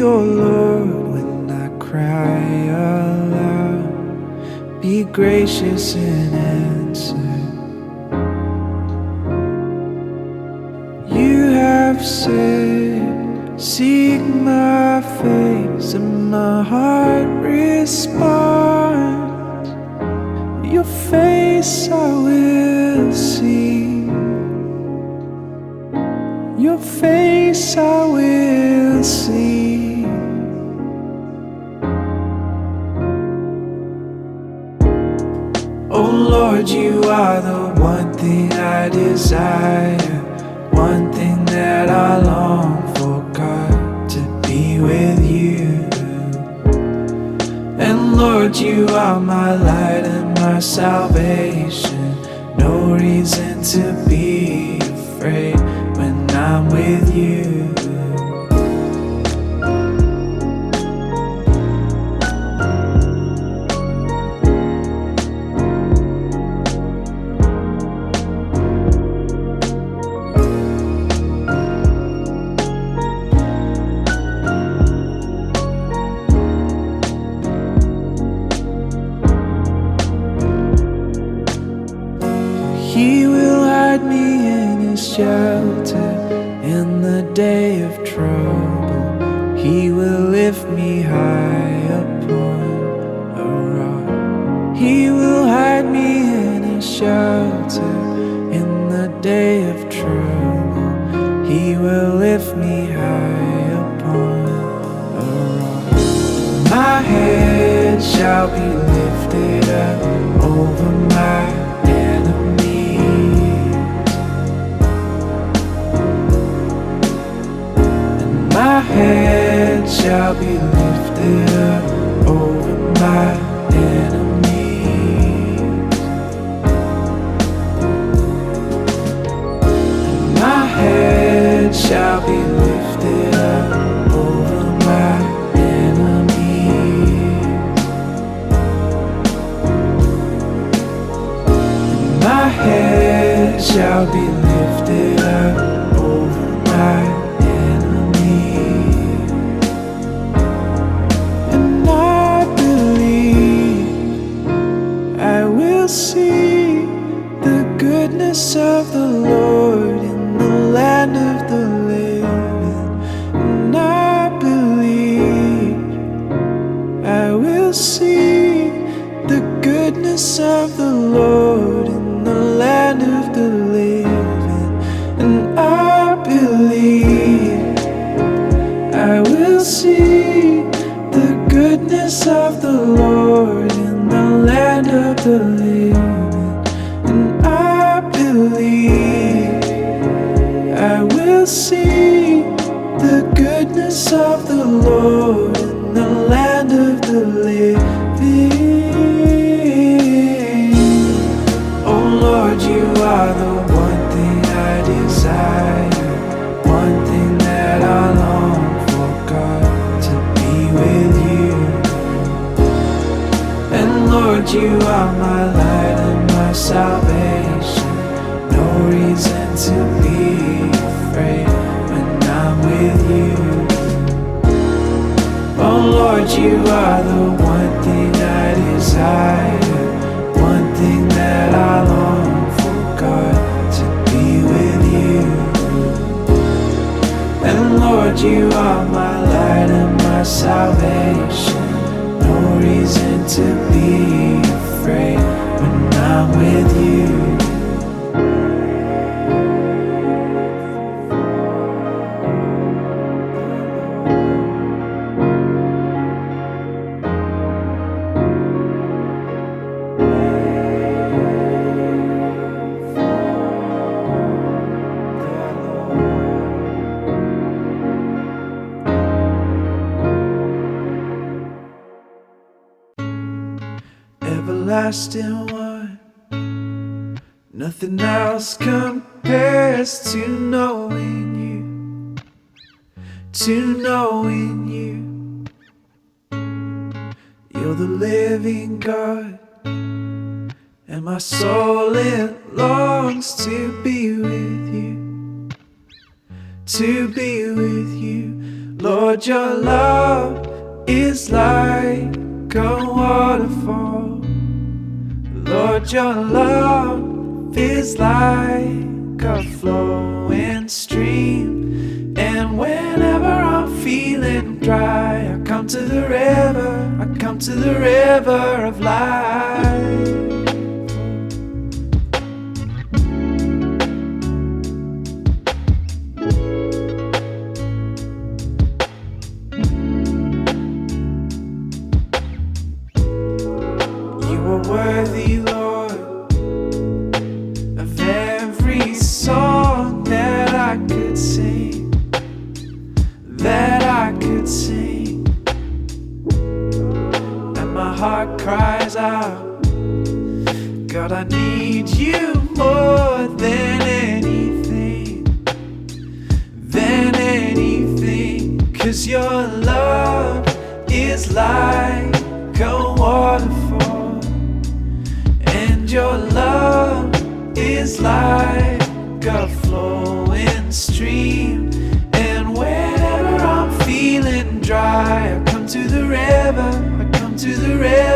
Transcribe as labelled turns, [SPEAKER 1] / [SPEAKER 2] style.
[SPEAKER 1] oh Lord, when I cry aloud. Be gracious and answer. You have said, seek my face, and my heart responds. Your face I will see. Your face I will see. Oh Lord, you are the one thing I desire, one thing that I long for, God, to be with you. And Lord, you are my light and my salvation, no reason to be afraid when I'm with you. He will hide me in His shelter in the day of trouble. He will lift me high upon a rock. He will hide me in His shelter in the day of trouble. He will lift me high upon a rock. My head shall be lifted up over my my head shall be lifted up over my enemies. And my head shall be lifted up over my enemies. And my head shall be lifted up over my see the goodness of the Lord in the land of the living. And I believe I will see the goodness of the Lord in the land of the living. And I believe I will see the goodness of the Lord in the land of the living. And I believe I will see the goodness of the Lord in the land of the living. Oh Lord, you are the one thing I desire, one thing that I long for, God, to be with you. And Lord, you are my light and my salvation, no reason to be afraid when I'm with you. Oh Lord, you are the one thing I desire, one thing that I long for, God, to be with you. And Lord, you are my light and my salvation, no reason to be afraid when I'm with you. Everlasting one, nothing else compares to knowing you, to knowing you. You're the living God, and my soul, it longs to be with you, to be with you. Lord, your love is like a waterfall. Lord, your love is like a flowing stream. And whenever I'm feeling dry, I come to the river, I come to the river of life. Worthy, Lord, of every song that I could sing, that I could sing. And my heart cries out, God, I need you more than anything, than anything. 'Cause your love is like a waterfall. Your love is like a flowing stream. And whenever I'm feeling dry, I come to the river, I come to the river